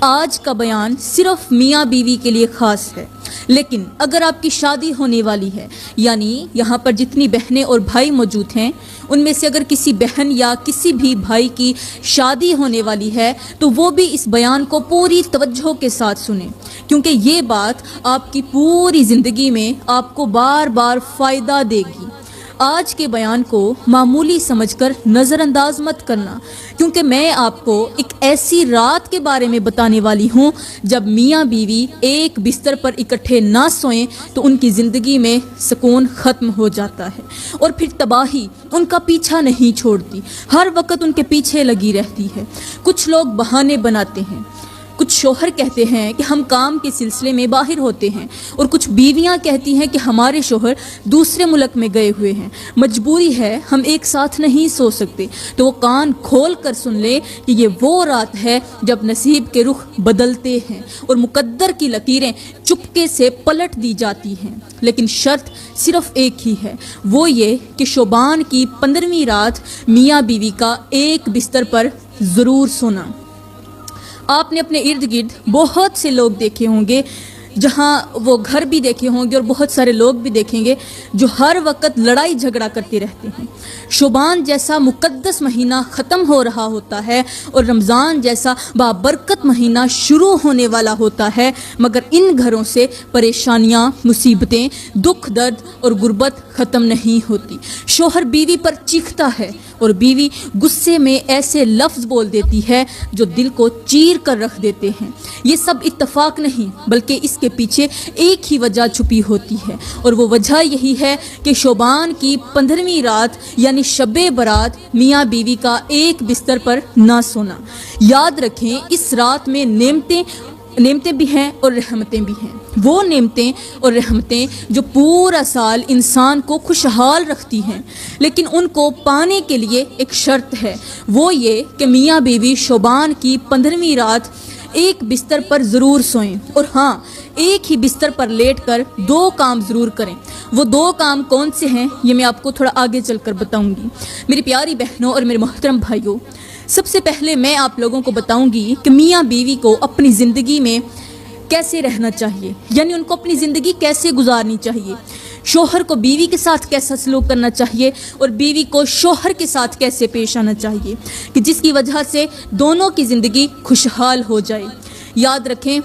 آج کا بیان صرف میاں بیوی کے لیے خاص ہے، لیکن اگر آپ کی شادی ہونے والی ہے، یعنی یہاں پر جتنی بہنیں اور بھائی موجود ہیں ان میں سے اگر کسی بہن یا کسی بھی بھائی کی شادی ہونے والی ہے تو وہ بھی اس بیان کو پوری توجہ کے ساتھ سنیں، کیونکہ یہ بات آپ کی پوری زندگی میں آپ کو بار بار فائدہ دے گی۔ آج کے بیان کو معمولی سمجھ کر نظر انداز مت کرنا، کیونکہ میں آپ کو ایک ایسی رات کے بارے میں بتانے والی ہوں جب میاں بیوی ایک بستر پر اکٹھے نہ سوئیں تو ان کی زندگی میں سکون ختم ہو جاتا ہے، اور پھر تباہی ان کا پیچھا نہیں چھوڑتی، ہر وقت ان کے پیچھے لگی رہتی ہے۔ کچھ لوگ بہانے بناتے ہیں، کچھ شوہر کہتے ہیں کہ ہم کام کے سلسلے میں باہر ہوتے ہیں، اور کچھ بیویاں کہتی ہیں کہ ہمارے شوہر دوسرے ملک میں گئے ہوئے ہیں، مجبوری ہے ہم ایک ساتھ نہیں سو سکتے۔ تو وہ کان کھول کر سن لے کہ یہ وہ رات ہے جب نصیب کے رخ بدلتے ہیں اور مقدر کی لکیریں چپکے سے پلٹ دی جاتی ہیں، لیکن شرط صرف ایک ہی ہے، وہ یہ کہ شعبان کی 15ویں رات میاں بیوی کا ایک بستر پر ضرور سونا۔ آپ نے اپنے ارد گرد بہت سے لوگ دیکھے ہوں گے، جہاں وہ گھر بھی دیکھے ہوں گے اور بہت سارے لوگ بھی دیکھیں گے جو ہر وقت لڑائی جھگڑا کرتے رہتے ہیں۔ شعبان جیسا مقدس مہینہ ختم ہو رہا ہوتا ہے اور رمضان جیسا بابرکت مہینہ شروع ہونے والا ہوتا ہے، مگر ان گھروں سے پریشانیاں، مصیبتیں، دکھ درد اور غربت ختم نہیں ہوتی۔ شوہر بیوی پر چیختا ہے اور بیوی غصے میں ایسے لفظ بول دیتی ہے جو دل کو چیر کر رکھ دیتے ہیں۔ یہ سب اتفاق نہیں، بلکہ اس کے پیچھے ایک ہی وجہ چھپی ہوتی ہے، اور وہ وجہ یہی ہے کہ شعبان کی 15ویں رات یعنی شب برات میاں بیوی کا ایک بستر پر نہ سونا۔ یاد رکھیں، اس رات میں نعمتیں بھی ہیں اور رحمتیں بھی ہیں، وہ نعمتیں اور رحمتیں جو پورا سال انسان کو خوشحال رکھتی ہیں، لیکن ان کو پانے کے لیے ایک شرط ہے، وہ یہ کہ میاں بیوی شعبان کی 15ویں رات ایک بستر پر ضرور سوئیں، اور ہاں، ایک ہی بستر پر لیٹ کر 2 کام ضرور کریں۔ وہ 2 کام کون سے ہیں یہ میں آپ کو تھوڑا آگے چل کر بتاؤں گی۔ میری پیاری بہنوں اور میرے محترم بھائیوں، سب سے پہلے میں آپ لوگوں کو بتاؤں گی کہ میاں بیوی کو اپنی زندگی میں کیسے رہنا چاہیے، یعنی ان کو اپنی زندگی کیسے گزارنی چاہیے، شوہر کو بیوی کے ساتھ کیسا سلوک کرنا چاہیے اور بیوی کو شوہر کے ساتھ کیسے پیش آنا چاہیے کہ جس کی وجہ سے دونوں کی زندگی خوشحال ہو جائے۔ یاد رکھیں،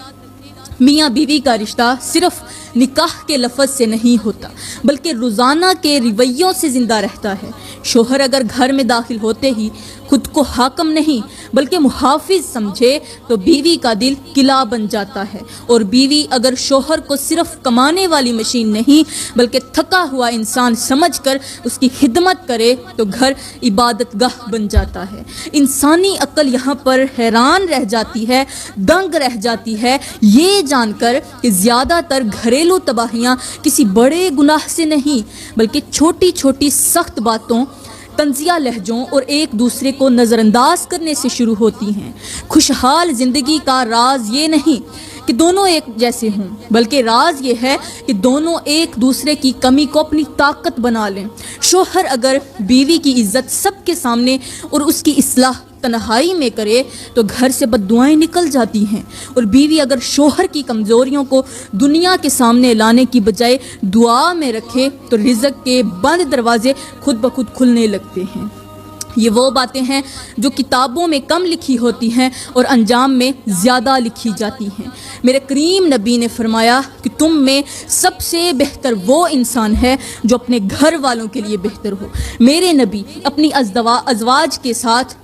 میاں بیوی کا رشتہ صرف نکاح کے لفظ سے نہیں ہوتا، بلکہ روزانہ کے رویوں سے زندہ رہتا ہے۔ شوہر اگر گھر میں داخل ہوتے ہی خود کو حاکم نہیں بلکہ محافظ سمجھے تو بیوی کا دل قلعہ بن جاتا ہے، اور بیوی اگر شوہر کو صرف کمانے والی مشین نہیں بلکہ تھکا ہوا انسان سمجھ کر اس کی خدمت کرے تو گھر عبادت گاہ بن جاتا ہے۔ انسانی عقل یہاں پر حیران رہ جاتی ہے، دنگ رہ جاتی ہے یہ جان کر کہ زیادہ تر گھریلو تباہیاں کسی بڑے گناہ سے نہیں بلکہ چھوٹی چھوٹی سخت باتوں، طنزیہ لہجوں اور ایک دوسرے کو نظر انداز کرنے سے شروع ہوتی ہیں۔ خوشحال زندگی کا راز یہ نہیں کہ دونوں ایک جیسے ہوں، بلکہ راز یہ ہے کہ دونوں ایک دوسرے کی کمی کو اپنی طاقت بنا لیں۔ شوہر اگر بیوی کی عزت سب کے سامنے اور اس کی اصلاح تنہائی میں کرے تو گھر سے بد دعائیں نکل جاتی ہیں، اور بیوی اگر شوہر کی کمزوریوں کو دنیا کے سامنے لانے کی بجائے دعا میں رکھے تو رزق کے بند دروازے خود بخود کھلنے لگتے ہیں۔ یہ وہ باتیں ہیں جو کتابوں میں کم لکھی ہوتی ہیں اور انجام میں زیادہ لکھی جاتی ہیں۔ میرے کریم نبی نے فرمایا کہ تم میں سب سے بہتر وہ انسان ہے جو اپنے گھر والوں کے لیے بہتر ہو۔ میرے نبی اپنی ازواج کے ساتھ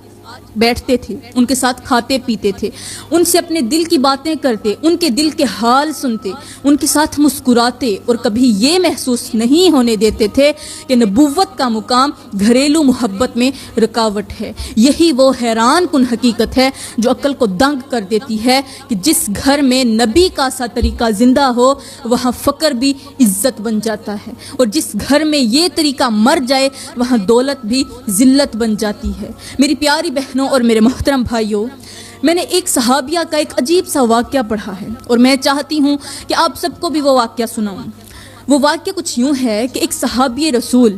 بیٹھتے تھے، ان کے ساتھ کھاتے پیتے تھے، ان سے اپنے دل کی باتیں کرتے، ان کے دل کے حال سنتے، ان کے ساتھ مسکراتے، اور کبھی یہ محسوس نہیں ہونے دیتے تھے کہ نبوت کا مقام گھریلو محبت میں رکاوٹ ہے۔ یہی وہ حیران کن حقیقت ہے جو عقل کو دنگ کر دیتی ہے کہ جس گھر میں نبی کا سا طریقہ زندہ ہو وہاں فقر بھی عزت بن جاتا ہے، اور جس گھر میں یہ طریقہ مر جائے وہاں دولت بھی ذلت بن جاتی ہے۔ میری پیاری بہنوں اور میرے محترم بھائیوں، میں نے ایک صحابیہ کا ایک عجیب سا واقعہ پڑھا ہے، اور میں چاہتی ہوں کہ آپ سب کو بھی وہ واقعہ سناؤں۔ وہ واقعہ کچھ یوں ہے کہ ایک صحابی رسول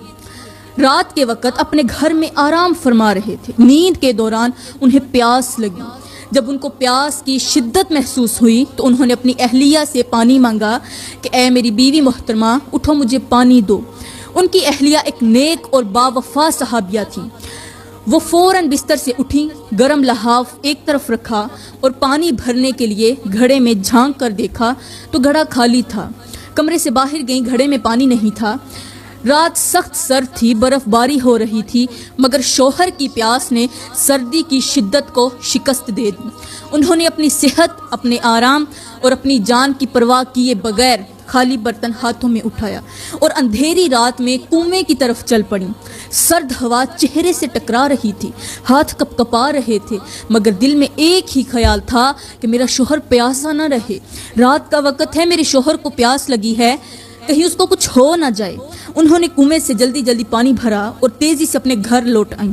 رات کے وقت اپنے گھر میں آرام فرما رہے تھے۔ نیند کے دوران انہیں پیاس لگی۔ جب ان کو پیاس کی شدت محسوس ہوئی تو انہوں نے اپنی اہلیہ سے پانی مانگا کہ اے میری بیوی محترمہ اٹھو مجھے پانی دو۔ ان کی اہلیہ ایک نیک اور باوفا صحابیہ تھیں۔ وہ فوراً بستر سے اٹھیں، گرم لحاف ایک طرف رکھا اور پانی بھرنے کے لیے گھڑے میں جھانک کر دیکھا تو گھڑا خالی تھا۔ کمرے سے باہر گئیں، گھڑے میں پانی نہیں تھا۔ رات سخت سرد تھی، برف باری ہو رہی تھی، مگر شوہر کی پیاس نے سردی کی شدت کو شکست دے دی۔ انہوں نے اپنی صحت، اپنے آرام اور اپنی جان کی پرواہ کیے بغیر خالی برتن ہاتھوں میں اٹھایا اور اندھیری رات میں کنویں کی طرف چل پڑی۔ سرد ہوا چہرے سے ٹکرا رہی تھی، ہاتھ کپ کپا رہے تھے، مگر دل میں ایک ہی خیال تھا کہ میرا شوہر پیاسا نہ رہے۔ رات کا وقت ہے، میرے شوہر کو پیاس لگی ہے، کہیں اس کو کچھ ہو نہ جائے۔ انہوں نے کنویں سے جلدی جلدی پانی بھرا اور تیزی سے اپنے گھر لوٹ آئیں۔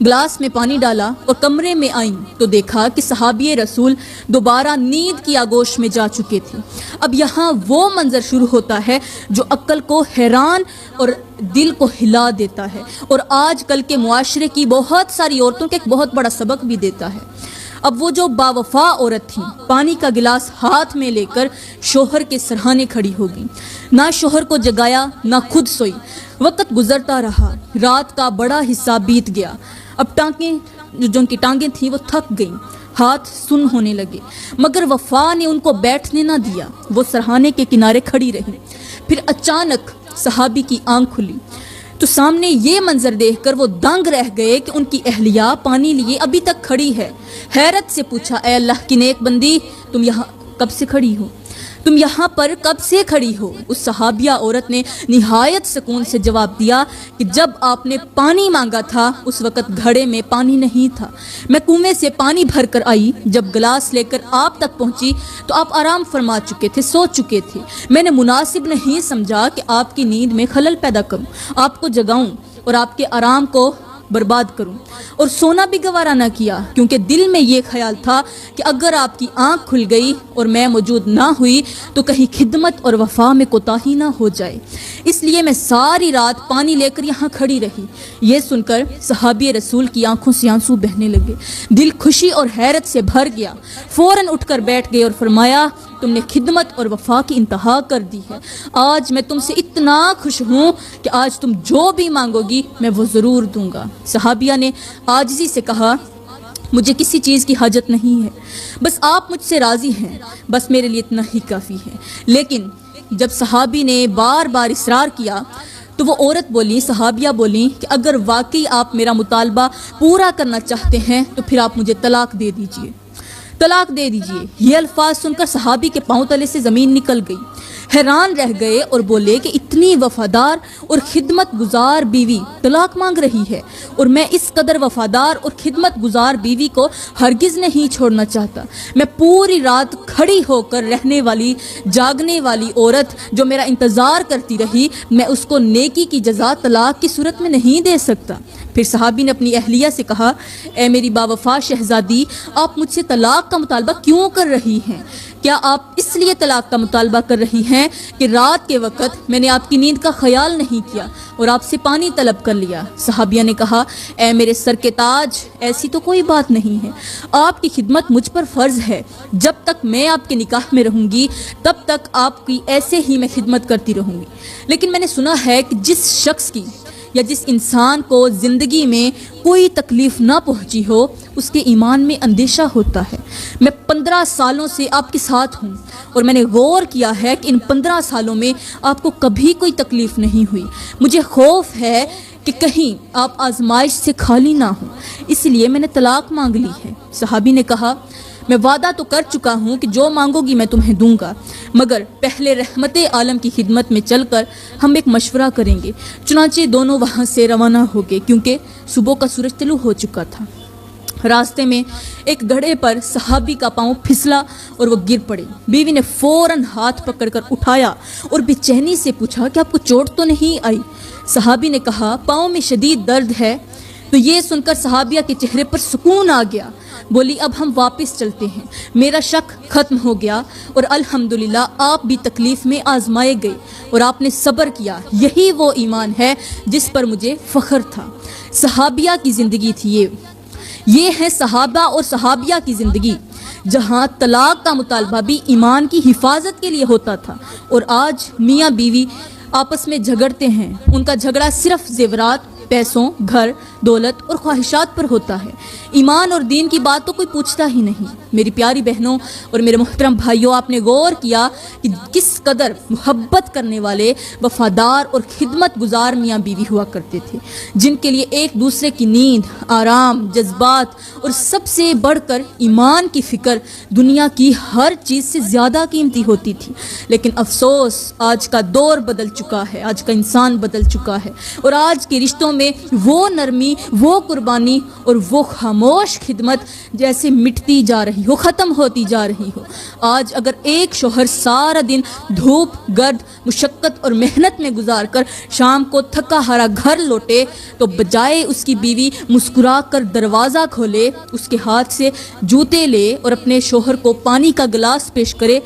گلاس میں پانی ڈالا اور کمرے میں آئیں تو دیکھا کہ صحابی رسول دوبارہ نیند کی آغوش میں جا چکے تھے۔ اب یہاں وہ منظر شروع ہوتا ہے جو عقل کو حیران اور دل کو ہلا دیتا ہے، اور آج کل کے معاشرے کی بہت ساری عورتوں کے ایک بہت بڑا سبق بھی دیتا ہے۔ اب وہ جو باوفا عورت تھی پانی کا گلاس ہاتھ میں لے کر شوہر کے سرہانے کھڑی ہو گئی، نہ شوہر کو جگایا نہ خود سوئی۔ وقت گزرتا رہا، رات کا بڑا حصہ بیت گیا۔ اب جو ان کی ٹانگیں تھیں وہ تھک گئیں، ہاتھ سن ہونے لگے، مگر وفا نے ان کو بیٹھنے نہ دیا۔ وہ سرہانے کے کنارے کھڑی رہی۔ پھر اچانک صحابی کی آنکھ کھلی تو سامنے یہ منظر دیکھ کر وہ دنگ رہ گئے کہ ان کی اہلیہ پانی لیے ابھی تک کھڑی ہے۔ حیرت سے پوچھا، اے اللہ کی نیک بندی، تم یہاں کب سے کھڑی ہو؟ تم یہاں پر کب سے کھڑی ہو؟ اس صحابیہ عورت نے نہایت سکون سے جواب دیا کہ جب آپ نے پانی مانگا تھا اس وقت گھڑے میں پانی نہیں تھا، میں کنویں سے پانی بھر کر آئی، جب گلاس لے کر آپ تک پہنچی تو آپ آرام فرما چکے تھے، سو چکے تھے۔ میں نے مناسب نہیں سمجھا کہ آپ کی نیند میں خلل پیدا کروں، آپ کو جگاؤں اور آپ کے آرام کو برباد کروں، اور سونا بھی گوارا نہ کیا، کیونکہ دل میں یہ خیال تھا کہ اگر آپ کی آنکھ کھل گئی اور میں موجود نہ ہوئی تو کہیں خدمت اور وفا میں کوتاہی نہ ہو جائے، اس لیے میں ساری رات پانی لے کر یہاں کھڑی رہی۔ یہ سن کر صحابی رسول کی آنکھوں سے آنسو بہنے لگے، دل خوشی اور حیرت سے بھر گیا، فوراً اٹھ کر بیٹھ گئے اور فرمایا، تم نے خدمت اور وفا کی انتہا کر دی ہے۔ آج میں تم سے اتنا خوش ہوں کہ آج تم جو بھی مانگو گی میں وہ ضرور دوں گا۔ صحابیہ نے عاجزی سے کہا، مجھے کسی چیز کی حاجت نہیں ہے، بس آپ مجھ سے راضی ہیں، بس میرے لیے اتنا ہی کافی ہے۔ لیکن جب صحابی نے بار بار اصرار کیا تو وہ عورت بولی، صحابیہ بولی کہ اگر واقعی آپ میرا مطالبہ پورا کرنا چاہتے ہیں تو پھر آپ مجھے طلاق دے دیجئے، طلاق دے دیجئے۔ یہ الفاظ سن کر صحابی کے پاؤں تلے سے زمین نکل گئی، حیران رہ گئے اور بولے کہ اتنی وفادار اور خدمت گزار بیوی طلاق مانگ رہی ہے، اور میں اس قدر وفادار اور خدمت گزار بیوی کو ہرگز نہیں چھوڑنا چاہتا۔ میں پوری رات کھڑی ہو کر رہنے والی جاگنے والی عورت جو میرا انتظار کرتی رہی، میں اس کو نیکی کی جزا طلاق کی صورت میں نہیں دے سکتا۔ پھر صحابی نے اپنی اہلیہ سے کہا، اے میری باوفا شہزادی، آپ مجھ سے طلاق کا مطالبہ کیوں کر رہی ہیں؟ کیا آپ اس لیے طلاق کا مطالبہ کر رہی ہیں کہ رات کے وقت میں نے آپ کی نیند کا خیال نہیں کیا اور آپ سے پانی طلب کر لیا؟ صحابیہ نے کہا، اے میرے سر کے تاج، ایسی تو کوئی بات نہیں ہے، آپ کی خدمت مجھ پر فرض ہے۔ جب تک میں آپ کے نکاح میں رہوں گی تب تک آپ کی ایسے ہی میں خدمت کرتی رہوں گی، لیکن میں نے سنا ہے کہ جس شخص کی یا جس انسان کو زندگی میں کوئی تکلیف نہ پہنچی ہو اس کے ایمان میں اندیشہ ہوتا ہے۔ میں 15 سالوں سے آپ کے ساتھ ہوں اور میں نے غور کیا ہے کہ ان 15 سالوں میں آپ کو کبھی کوئی تکلیف نہیں ہوئی۔ مجھے خوف ہے کہ کہیں آپ آزمائش سے خالی نہ ہوں، اس لیے میں نے طلاق مانگ لی ہے۔ صحابی نے کہا، میں وعدہ تو کر چکا ہوں کہ جو مانگو گی میں تمہیں دوں گا، مگر پہلے رحمت عالم کی خدمت میں چل کر ہم ایک مشورہ کریں گے۔ چنانچہ دونوں وہاں سے روانہ ہو گئے، کیونکہ صبح کا سورج طلوع ہو چکا تھا۔ راستے میں ایک گڑھے پر صحابی کا پاؤں پھسلا اور وہ گر پڑے۔ بیوی نے فوراً ہاتھ پکڑ کر اٹھایا اور بے چینی سے پوچھا کہ آپ کو چوٹ تو نہیں آئی؟ صحابی نے کہا، پاؤں میں شدید درد ہے۔ تو یہ سن کر صحابیہ کے چہرے پر سکون آ گیا، بولی، اب ہم واپس چلتے ہیں، میرا شک ختم ہو گیا اور الحمدللہ آپ بھی تکلیف میں آزمائے گئے اور آپ نے صبر کیا، یہی وہ ایمان ہے جس پر مجھے فخر تھا۔ صحابیہ کی زندگی تھی یہ ہے صحابہ اور صحابیہ کی زندگی، جہاں طلاق کا مطالبہ بھی ایمان کی حفاظت کے لیے ہوتا تھا، اور آج میاں بیوی آپس میں جھگڑتے ہیں، ان کا جھگڑا صرف زیورات، پیسوں، گھر، دولت اور خواہشات پر ہوتا ہے۔ ایمان اور دین کی بات تو کوئی پوچھتا ہی نہیں۔ میری پیاری بہنوں اور میرے محترم بھائیوں، آپ نے غور کیا کہ کس قدر محبت کرنے والے، وفادار اور خدمت گزار میاں بیوی ہوا کرتے تھے، جن کے لیے ایک دوسرے کی نیند، آرام، جذبات اور سب سے بڑھ کر ایمان کی فکر دنیا کی ہر چیز سے زیادہ قیمتی ہوتی تھی۔ لیکن افسوس، آج کا دور بدل چکا ہے، آج کا انسان بدل چکا ہے، اور آج کے رشتوں میں وہ نرمی، وہ قربانی اور وہ خاموش خدمت جیسے مٹتی جا رہی ہو، ختم ہوتی جا رہی ہو۔ آج اگر ایک شوہر سارا دن دھوپ، گرد، مشقت اور محنت میں گزار کر شام کو تھکا ہارا گھر لوٹے، تو بجائے اس کی بیوی مسکرا کر دروازہ کھولے، اس کے ہاتھ سے جوتے لے اور اپنے شوہر کو پانی کا گلاس پیش کرے،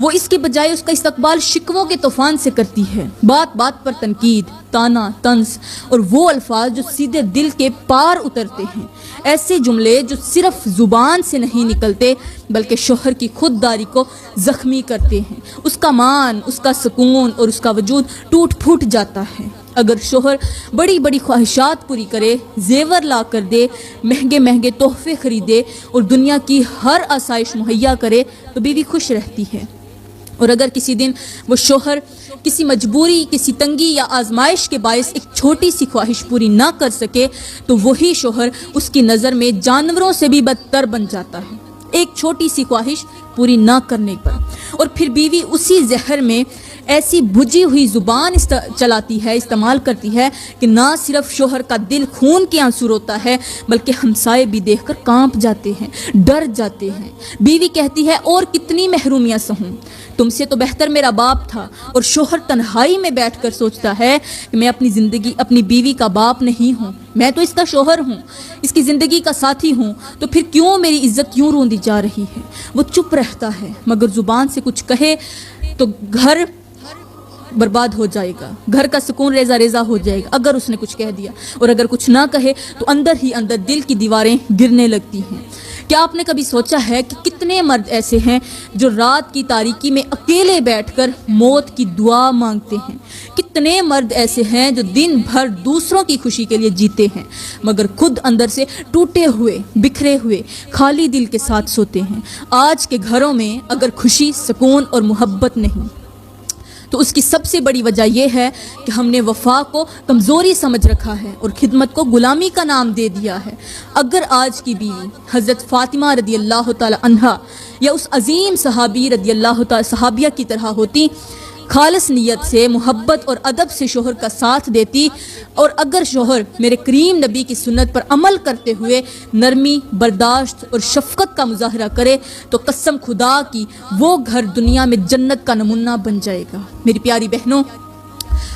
وہ اس کے بجائے اس کا استقبال شکووں کے طوفان سے کرتی ہے، بات بات پر تنقید، تانا، طنز اور وہ الفاظ جو سیدھے دل کے پار اترتے ہیں، ایسے جملے جو صرف زبان سے نہیں نکلتے بلکہ شوہر کی خودداری کو زخمی کرتے ہیں، اس کا مان، اس کا سکون اور اس کا وجود ٹوٹ پھوٹ جاتا ہے۔ اگر شوہر بڑی بڑی خواہشات پوری کرے، زیور لا کر دے، مہنگے مہنگے تحفے خریدے اور دنیا کی ہر آسائش مہیا کرے تو بیوی خوش رہتی ہے، اور اگر کسی دن وہ شوہر کسی مجبوری، کسی تنگی یا آزمائش کے باعث ایک چھوٹی سی خواہش پوری نہ کر سکے تو وہی شوہر اس کی نظر میں جانوروں سے بھی بدتر بن جاتا ہے، ایک چھوٹی سی خواہش پوری نہ کرنے پر۔ اور پھر بیوی اسی زہر میں ایسی بھجی ہوئی زبان چلاتی ہے، استعمال کرتی ہے کہ نہ صرف شوہر کا دل خون کے آنسو روتا ہے بلکہ ہمسائے بھی دیکھ کر کانپ جاتے ہیں، ڈر جاتے ہیں۔ بیوی کہتی ہے، اور کتنی محرومیاں سہوں، تم سے تو بہتر میرا باپ تھا، اور شوہر تنہائی میں بیٹھ کر سوچتا ہے کہ میں اپنی زندگی، اپنی بیوی کا باپ نہیں ہوں، میں تو اس کا شوہر ہوں، اس کی زندگی کا ساتھی ہوں، تو پھر کیوں میری عزت یوں روندی جا رہی ہے۔ وہ چپ رہتا ہے، مگر زبان سے کچھ کہے تو گھر برباد ہو جائے گا، گھر کا سکون ریزہ ریزہ ہو جائے گا اگر اس نے کچھ کہہ دیا، اور اگر کچھ نہ کہے تو اندر ہی اندر دل کی دیواریں گرنے لگتی ہیں۔ کیا آپ نے کبھی سوچا ہے کہ کتنے مرد ایسے ہیں جو رات کی تاریکی میں اکیلے بیٹھ کر موت کی دعا مانگتے ہیں؟ کتنے مرد ایسے ہیں جو دن بھر دوسروں کی خوشی کے لیے جیتے ہیں مگر خود اندر سے ٹوٹے ہوئے، بکھرے ہوئے، خالی دل کے ساتھ سوتے ہیں؟ آج کے گھروں میں اگر خوشی، سکون اور محبت نہیں تو اس کی سب سے بڑی وجہ یہ ہے کہ ہم نے وفا کو کمزوری سمجھ رکھا ہے اور خدمت کو غلامی کا نام دے دیا ہے۔ اگر آج کی بیوی حضرت فاطمہ رضی اللہ تعالی عنہا یا اس عظیم صحابی رضی اللہ تعالی صحابیہ کی طرح ہوتی، خالص نیت سے، محبت اور ادب سے شوہر کا ساتھ دیتی، اور اگر شوہر میرے کریم نبی کی سنت پر عمل کرتے ہوئے نرمی، برداشت اور شفقت کا مظاہرہ کرے تو قسم خدا کی وہ گھر دنیا میں جنت کا نمونہ بن جائے گا۔ میری پیاری بہنوں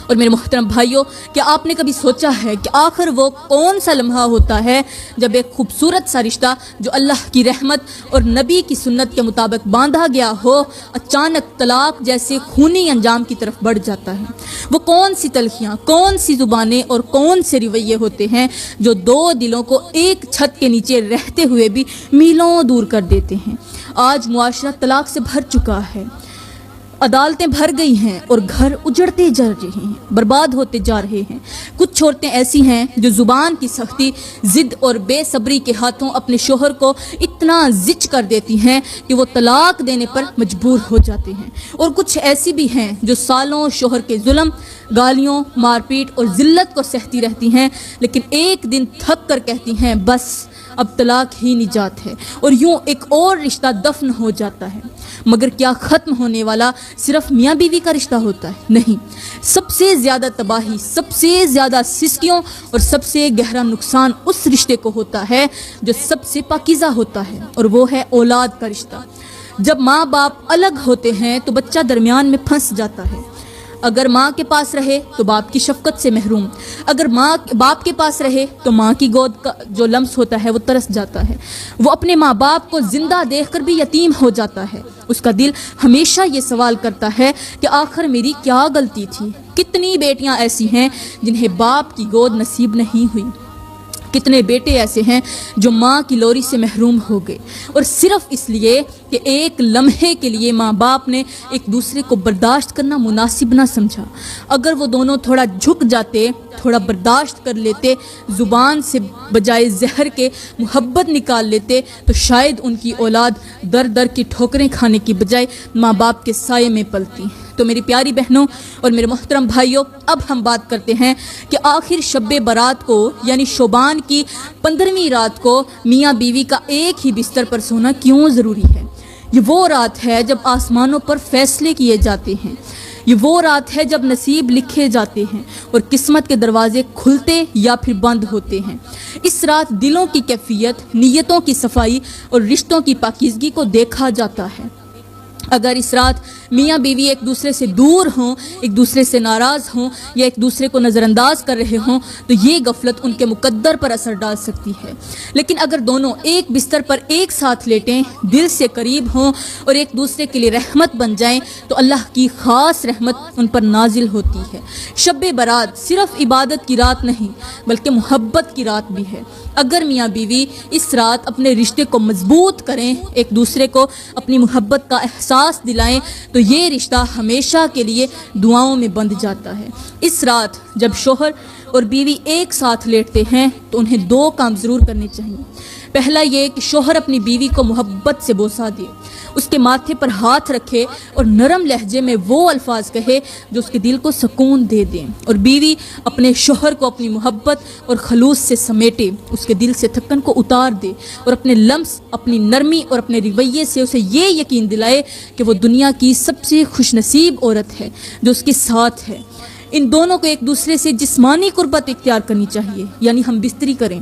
اور میرے محترم بھائیوں، کیا آپ نے کبھی سوچا ہے کہ آخر وہ کون سا لمحہ ہوتا ہے جب ایک خوبصورت سا رشتہ جو اللہ کی رحمت اور نبی کی سنت کے مطابق باندھا گیا ہو، اچانک طلاق جیسے خونی انجام کی طرف بڑھ جاتا ہے؟ وہ کون سی تلخیاں، کون سی زبانیں اور کون سے رویے ہوتے ہیں جو دو دلوں کو ایک چھت کے نیچے رہتے ہوئے بھی میلوں دور کر دیتے ہیں؟ آج معاشرہ طلاق سے بھر چکا ہے، عدالتیں بھر گئی ہیں اور گھر اجڑتے جا رہے ہیں، برباد ہوتے جا رہے ہیں۔ کچھ عورتیں ایسی ہیں جو زبان کی سختی، ضد اور بے صبری کے ہاتھوں اپنے شوہر کو اتنا زچ کر دیتی ہیں کہ وہ طلاق دینے پر مجبور ہو جاتے ہیں، اور کچھ ایسی بھی ہیں جو سالوں شوہر کے ظلم، گالیوں، مار پیٹ اور ذلت کو سہتی رہتی ہیں، لیکن ایک دن تھک کر کہتی ہیں بس اب طلاق ہی نجات ہے، اور یوں ایک اور رشتہ دفن ہو جاتا ہے۔ مگر کیا ختم ہونے والا صرف میاں بیوی کا رشتہ ہوتا ہے؟ نہیں، سب سے زیادہ تباہی، سب سے زیادہ سسکیوں اور سب سے گہرا نقصان اس رشتے کو ہوتا ہے جو سب سے پاکیزہ ہوتا ہے، اور وہ ہے اولاد کا رشتہ۔ جب ماں باپ الگ ہوتے ہیں تو بچہ درمیان میں پھنس جاتا ہے۔ اگر ماں کے پاس رہے تو باپ کی شفقت سے محروم، اگر باپ کے پاس رہے تو ماں کی گود کا جو لمس ہوتا ہے وہ ترس جاتا ہے۔ وہ اپنے ماں باپ کو زندہ دیکھ کر بھی یتیم ہو جاتا ہے۔ اس کا دل ہمیشہ یہ سوال کرتا ہے کہ آخر میری کیا غلطی تھی؟ کتنی بیٹیاں ایسی ہیں جنہیں باپ کی گود نصیب نہیں ہوئی؟ کتنے بیٹے ایسے ہیں جو ماں کی لوری سے محروم ہو گئے، اور صرف اس لیے کہ ایک لمحے کے لیے ماں باپ نے ایک دوسرے کو برداشت کرنا مناسب نہ سمجھا۔ اگر وہ دونوں تھوڑا جھک جاتے، تھوڑا برداشت کر لیتے، زبان سے بجائے زہر کے محبت نکال لیتے، تو شاید ان کی اولاد در در کی ٹھوکریں کھانے کی بجائے ماں باپ کے سائے میں پلتی۔ تو میری پیاری بہنوں اور میرے محترم بھائیوں، اب ہم بات کرتے ہیں کہ آخر شب برات کو یعنی شعبان کی 15ویں رات کو میاں بیوی کا ایک ہی بستر پر سونا کیوں ضروری ہے۔ یہ وہ رات ہے جب آسمانوں پر فیصلے کیے جاتے ہیں، یہ وہ رات ہے جب نصیب لکھے جاتے ہیں اور قسمت کے دروازے کھلتے یا پھر بند ہوتے ہیں۔ اس رات دلوں کی کیفیت، نیتوں کی صفائی اور رشتوں کی پاکیزگی کو دیکھا جاتا ہے۔ اگر اس رات میاں بیوی ایک دوسرے سے دور ہوں، ایک دوسرے سے ناراض ہوں یا ایک دوسرے کو نظر انداز کر رہے ہوں تو یہ غفلت ان کے مقدر پر اثر ڈال سکتی ہے، لیکن اگر دونوں ایک بستر پر ایک ساتھ لیٹیں، دل سے قریب ہوں اور ایک دوسرے کے لیے رحمت بن جائیں تو اللہ کی خاص رحمت ان پر نازل ہوتی ہے۔ شب برات صرف عبادت کی رات نہیں بلکہ محبت کی رات بھی ہے۔ اگر میاں بیوی اس رات اپنے رشتے کو مضبوط کریں، ایک دوسرے کو اپنی محبت کا احساس دلائیں تو یہ رشتہ ہمیشہ کے لیے دعاؤں میں بندھ جاتا ہے۔ اس رات جب شوہر اور بیوی ایک ساتھ لیٹتے ہیں تو انہیں 2 کام ضرور کرنے چاہیے۔ پہلا یہ کہ شوہر اپنی بیوی کو محبت سے بوسہ دے، اس کے ماتھے پر ہاتھ رکھے اور نرم لہجے میں وہ الفاظ کہے جو اس کے دل کو سکون دے دیں، اور بیوی اپنے شوہر کو اپنی محبت اور خلوص سے سمیٹے، اس کے دل سے تھکن کو اتار دے اور اپنے لمس، اپنی نرمی اور اپنے رویے سے اسے یہ یقین دلائے کہ وہ دنیا کی سب سے خوش نصیب عورت ہے جو اس کے ساتھ ہے۔ ان دونوں کو ایک دوسرے سے جسمانی قربت اختیار کرنی چاہیے، یعنی ہم بستری کریں،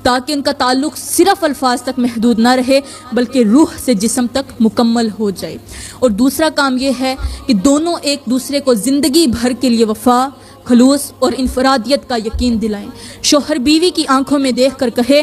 تاکہ ان کا تعلق صرف الفاظ تک محدود نہ رہے بلکہ روح سے جسم تک مکمل ہو جائے۔ اور دوسرا کام یہ ہے کہ دونوں ایک دوسرے کو زندگی بھر کے لیے وفا، خلوص اور انفرادیت کا یقین دلائیں۔ شوہر بیوی کی آنکھوں میں دیکھ کر کہے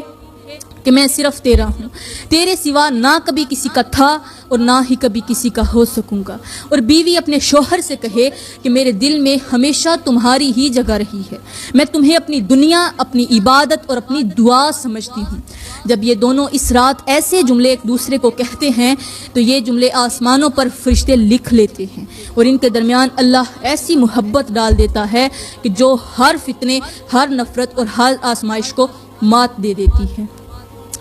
کہ میں صرف تیرا ہوں، تیرے سوا نہ کبھی کسی کا تھا اور نہ ہی کبھی کسی کا ہو سکوں گا، اور بیوی اپنے شوہر سے کہے کہ میرے دل میں ہمیشہ تمہاری ہی جگہ رہی ہے، میں تمہیں اپنی دنیا، اپنی عبادت اور اپنی دعا سمجھتی ہوں۔ جب یہ دونوں اس رات ایسے جملے ایک دوسرے کو کہتے ہیں تو یہ جملے آسمانوں پر فرشتے لکھ لیتے ہیں اور ان کے درمیان اللہ ایسی محبت ڈال دیتا ہے کہ جو ہر فتنے، ہر نفرت اور ہر آزمائش کو مات دے دیتی ہے۔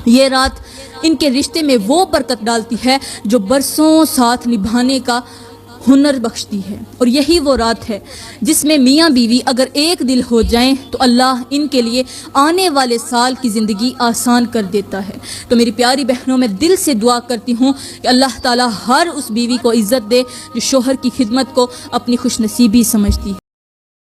یہ رات ان کے رشتے میں وہ برکت ڈالتی ہے جو برسوں ساتھ نبھانے کا ہنر بخشتی ہے، اور یہی وہ رات ہے جس میں میاں بیوی اگر ایک دل ہو جائیں تو اللہ ان کے لیے آنے والے سال کی زندگی آسان کر دیتا ہے۔ تو میری پیاری بہنوں، میں دل سے دعا کرتی ہوں کہ اللہ تعالیٰ ہر اس بیوی کو عزت دے جو شوہر کی خدمت کو اپنی خوش نصیبی سمجھتی ہے۔